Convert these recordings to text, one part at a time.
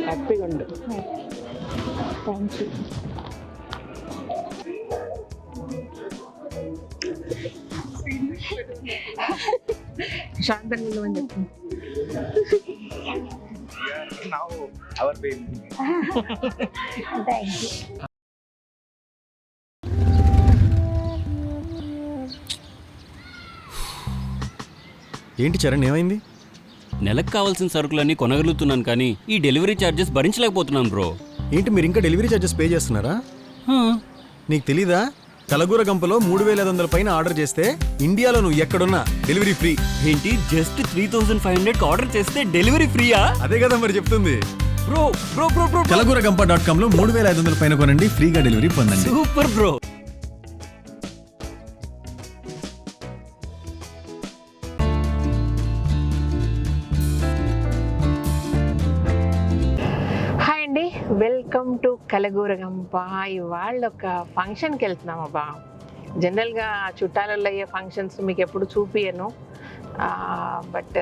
హ్యాపీగా ఉండు. Thank you. శాంతంగా ఉండమని చెప్పు. Thank you. ఏంటి చరణ్, ఏమైంది? నెలకు కావాల్సిన సరుకులన్నీ కొనగలుగుతున్నాను కానీ ఈ డెలివరీ ఛార్జెస్ భరించలేకపోతున్నాను బ్రో. ఏంటి మీరు ఇంకా డెలివరీ ఛార్జెస్ పే చేస్తున్నారా? నీకు తెలీదా? కలగూర గంపలో 3,500 పైన ఆర్డర్ చేస్తే ఇండియాలో నువ్వు ఎక్కడున్నా డెలివరీ ఫ్రీ. ఏంటి జస్ట్ 3,500 ఆర్డర్ చేస్తే డెలివరీ ఫ్రీయా? అదే కదా మరి చెప్తుంది. Bro bro bro bro kalaguragamba.com లో 3,500 పైన కొనండి, ఫ్రీగా డెలివరీ పొందండి. Super bro. హాయ్ అండి, వెల్కమ్ టు కలగూరగంప. ఇవాళ ఒక ఫంక్షన్కి వెళ్తున్నాం అబ్బా. జనరల్గా చుట్టాలలో అయ్యే ఫంక్షన్స్ మీకు ఎప్పుడు చూపియను, బట్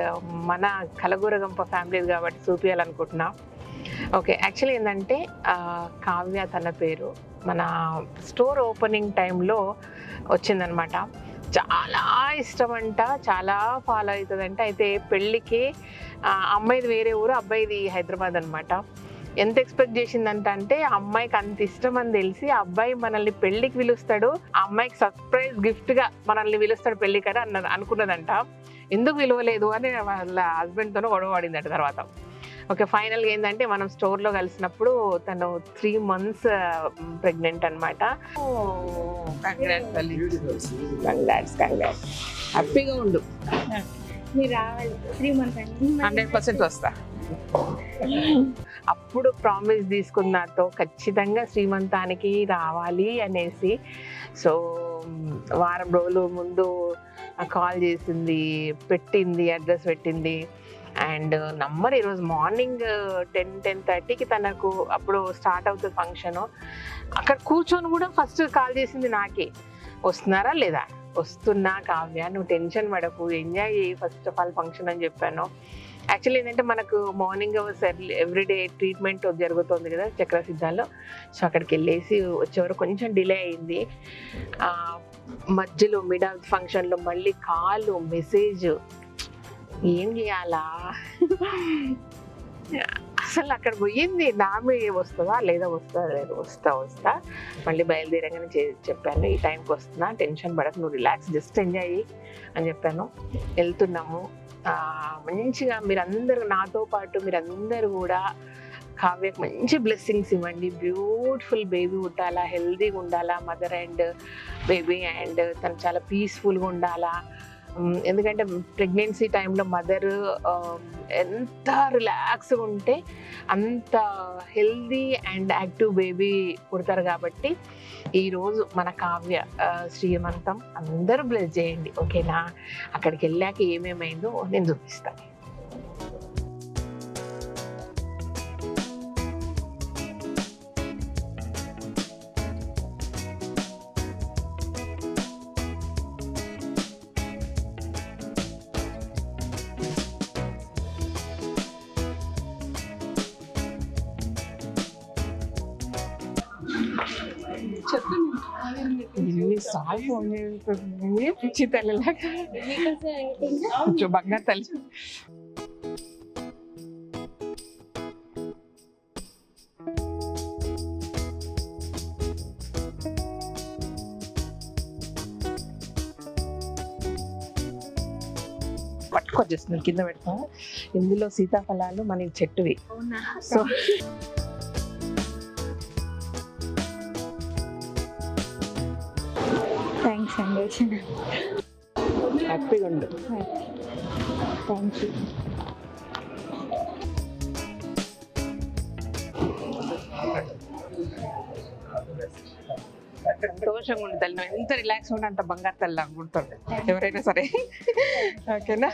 మన కలగూరగంప ఫ్యామిలీది కాబట్టి చూపించాలనుకుంటున్నా. ఓకే, యాక్చువల్లీ ఏంటంటే కావ్య తన పేరు మన స్టోర్ ఓపెనింగ్ టైంలో వచ్చిందనమాట. చాలా ఇష్టం అంట, చాలా ఫాలో అవుతుందంట. అయితే పెళ్ళికి అమ్మాయిది వేరే ఊరు, అబ్బాయిది హైదరాబాద్ అనమాట. ఎంత ఎక్స్పెక్ట్ చేసిందంట అంటే అమ్మాయికి అంత ఇష్టం అని తెలిసి అబ్బాయి మనల్ని పెళ్ళికి పిలుస్తాడు, ఆ అమ్మాయికి సర్ప్రైజ్ గిఫ్ట్గా మనల్ని పిలుస్తాడు పెళ్ళికి అని అనుకున్నదంట. ఎందుకు పిలవలేదు అని వాళ్ళ హస్బెండ్తోనూ గొడవ పడిందట తర్వాత. ఓకే, ఫైనల్గా ఏంటంటే మనం స్టోర్లో కలిసినప్పుడు తను 3 months ప్రెగ్నెంట్ అనమాట. కంగ్రాట్స్ హ్యాపీగా ఉండు. మీరు రావాలి 3 months అండి. 100% వస్తా. అప్పుడు ప్రామిస్ తీసుకున్నతో ఖచ్చితంగా శ్రీమంతానికి రావాలి అనేసి. సో వారం రోజులు ముందు కాల్ చేసింది, పెట్టింది, అడ్రస్ పెట్టింది. అండ్ నంబర్ ఈరోజు మార్నింగ్ 10-10:30కి తనకు అప్పుడు స్టార్ట్ అవుతుంది ఫంక్షను. అక్కడ కూర్చొని కూడా ఫస్ట్ కాల్ చేసింది నాకే, వస్తున్నారా లేదా? వస్తున్నా కావ్య, నువ్వు టెన్షన్ పడకు, ఎంజాయ్ చేయి ఫస్ట్ ఆఫ్ ఆల్ ఫంక్షన్ అని చెప్పాను. యాక్చువల్లీ ఏంటంటే మనకు మార్నింగ్ అవర్స్ ఎవ్రీడే ట్రీట్మెంట్ జరుగుతుంది కదా చక్రసిద్ధాల్లో. సో అక్కడికి వెళ్ళేసి వచ్చేవరకు కొంచెం డిలే అయింది. మధ్యలో మిడ్ ఆఫ్ ఫంక్షన్లో మళ్ళీ కాల్ మెసేజ్, ఏం చేయాలా అసలు అక్కడ పోయింది. నా మీద వస్తుందా లేదా, వస్తా మళ్ళీ బయలుదేరంగానే చెప్పాను, ఈ టైంకి వస్తున్నా, టెన్షన్ పడక, నువ్వు రిలాక్స్, జస్ట్ ఎంజాయ్ అని చెప్పాను. వెళ్తున్నాము. మంచిగా మీరందరూ నాతో పాటు మీరందరూ కూడా కావ్యకు మంచి బ్లెస్సింగ్స్ ఇవ్వండి. బ్యూటిఫుల్ బేబీ పుట్టాలా, హెల్తీగా ఉండాలా మదర్ అండ్ బేబీ, అండ్ తను చాలా పీస్ఫుల్గా ఉండాలా. ఎందుకంటే ప్రెగ్నెన్సీ టైంలో మదర్ ఎంత రిలాక్స్గా ఉంటే అంత హెల్దీ అండ్ యాక్టివ్ బేబీ పుడతారు. కాబట్టి ఈరోజు మన కావ్య శ్రీమంతం అందరూ బ్లెస్ చేయండి, ఓకేనా? అక్కడికి వెళ్ళాక ఏమేమైందో నేను చూపిస్తాను. ఎన్నిసార్లు ఫోన్ చేస్తుంది పిచ్చి తల్లిలాగా, కొంచెం బంగారు తల్లి. పట్టుకొచ్చేస్తుంది, కింద పెడతాం. ఇందులో సీతాఫలాలు మన చెట్టువి. సో థ్యాంక్స్ అండి. హ్యాపీగా ఉండు. Thank you. సంతోషంగా ఉండి తల్లి, ఎంత రిలాక్స్ ఉంటే అంత బంగారు తల్లి అనుకుంటారు ఎవరైనా సరే, ఓకేనా?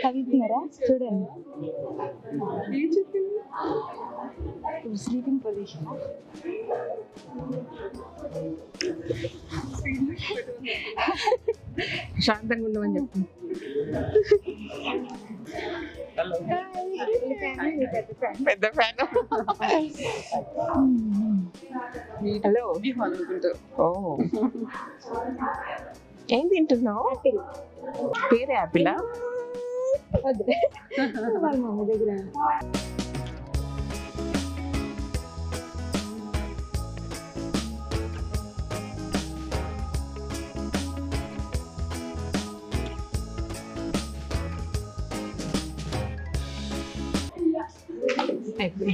చదువుతున్నారా? చూడండి. Sleeping position. శాంతంగా ఉండమని చెప్పు. పెద్ద ఫ్యాన్. హలో. ఓ, ఏం తింటున్నావు? పేరు యాపిలా? వాళ్ళ మమ్మీ దగ్గర.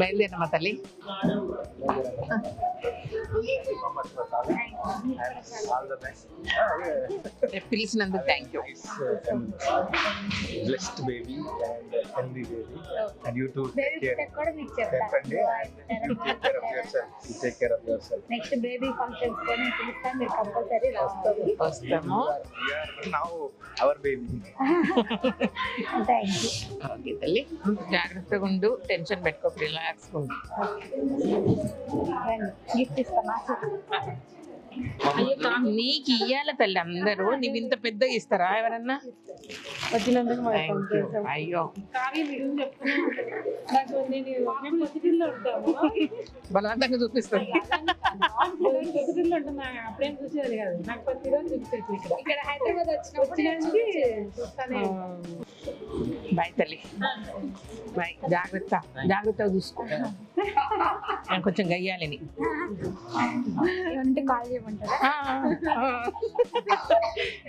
బయలుదేరమ్మా తల్లి. పిలిచినందుకు thank you. Blessed baby and healthy baby, and you too take care. కూడా మీకు చెప్తా. Definitely, and you take care of yourself. You take care of yourself. Next baby functions కొని పిలుస్తాను, మీరు కంపల్సరీ రావాలి. వస్తాము. You are now our baby. Thank you. Okay తల్లి, జాగ్రత్తగా ఉండు, టెన్షన్ పెట్టుకో, రిలాక్స్ ఉండు. గిఫ్ట్ ఇస్తాను. నీకు ఇయ్యాల తల్లి అందరూ. నువ్వు ఇంత పెద్దగా ఇస్తారా ఎవరన్నా? వచ్చినందుకు Thank you. అయ్యో, బలవంతంగా చూపిస్తాను. ఇక్కడ హైదరాబాద్ వచ్చినప్పుడు బాయ్ తల్లి, బాయ్. జాగ్రత్తగా చూసుకో. నేను కొంచెం గయ్యాలని. ఏమంటే కాల్ చేయమంటారా?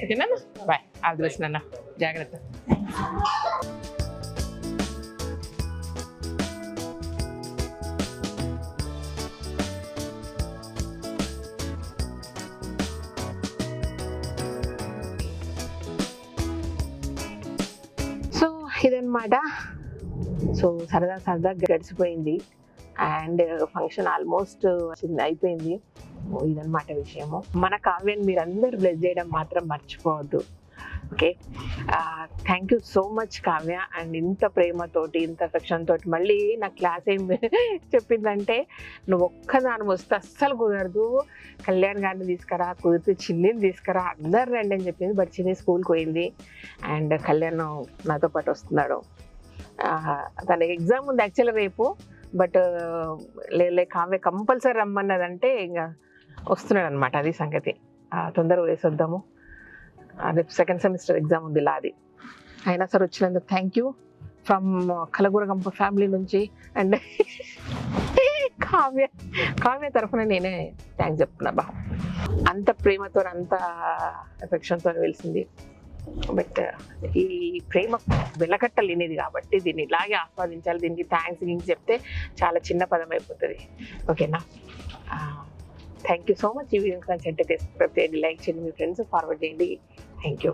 ఓకేనా? బాయ్. ఆల్ ది బెస్ట్ నాన్న, జాగ్రత్త. సో ఇదన్నమాట. సో సరదా గడిచిపోయింది అండ్ ఫంక్షన్ ఆల్మోస్ట్ అయిపోయింది. ఇదన్నమాట విషయము. మన కావ్యాన్ని మీరు అందరు బ్లెస్ చేయడం మాత్రం మర్చిపోవద్దు. Okay, thank you so much Kavya. And ఇంత ప్రేమతోటి, ఇంత అఫెక్షన్ తోటి మళ్ళీ నా క్లాస్ ఏం చెప్పిందంటే, నువ్వు ఒక్కదాని వస్తే అస్సలు కుదరదు, కళ్యాణ్ గారిని తీసుకురా, కుదిరితే చిన్నిని తీసుకురా, అందరు రండి అని చెప్పింది. బట్ చిన్ని స్కూల్కి పోయింది అండ్ కళ్యాణ్ నాతో పాటు వస్తున్నాడు. తనకి ఎగ్జామ్ ఉంది యాక్చువల్గా రేపు. బట్ లే కావ్య కంపల్సరీ రమ్మన్నదంటే ఇంకా వస్తున్నాడు అనమాట. అది సంగతి. తొందరగా వేసి వద్దాము. రేపు సెకండ్ సెమిస్టర్ ఎగ్జామ్ ఉంది లాది. అయినా సరే వచ్చినందుకు thank you from Kalagooragampa family నుంచి. అండ్ కావ్య తరఫున నేనే థ్యాంక్స్ చెప్తున్నా బా. అంత ప్రేమతో, అంత ఎఫెక్షన్తో వెలిసింది. బట్ ఈ ప్రేమ వెలకట్టలేనిది కాబట్టి దీన్ని ఇలాగే ఆస్వాదించాలి. దీనికి థ్యాంక్స్ చెప్తే చాలా చిన్న పదం అయిపోతుంది. ఓకేనా? Thank you so much. ఈ వీడియో నచ్చినట్లయితే లైక్ చేయండి, మీ ఫ్రెండ్స్ ఫార్వర్డ్ చేయండి. Thank you.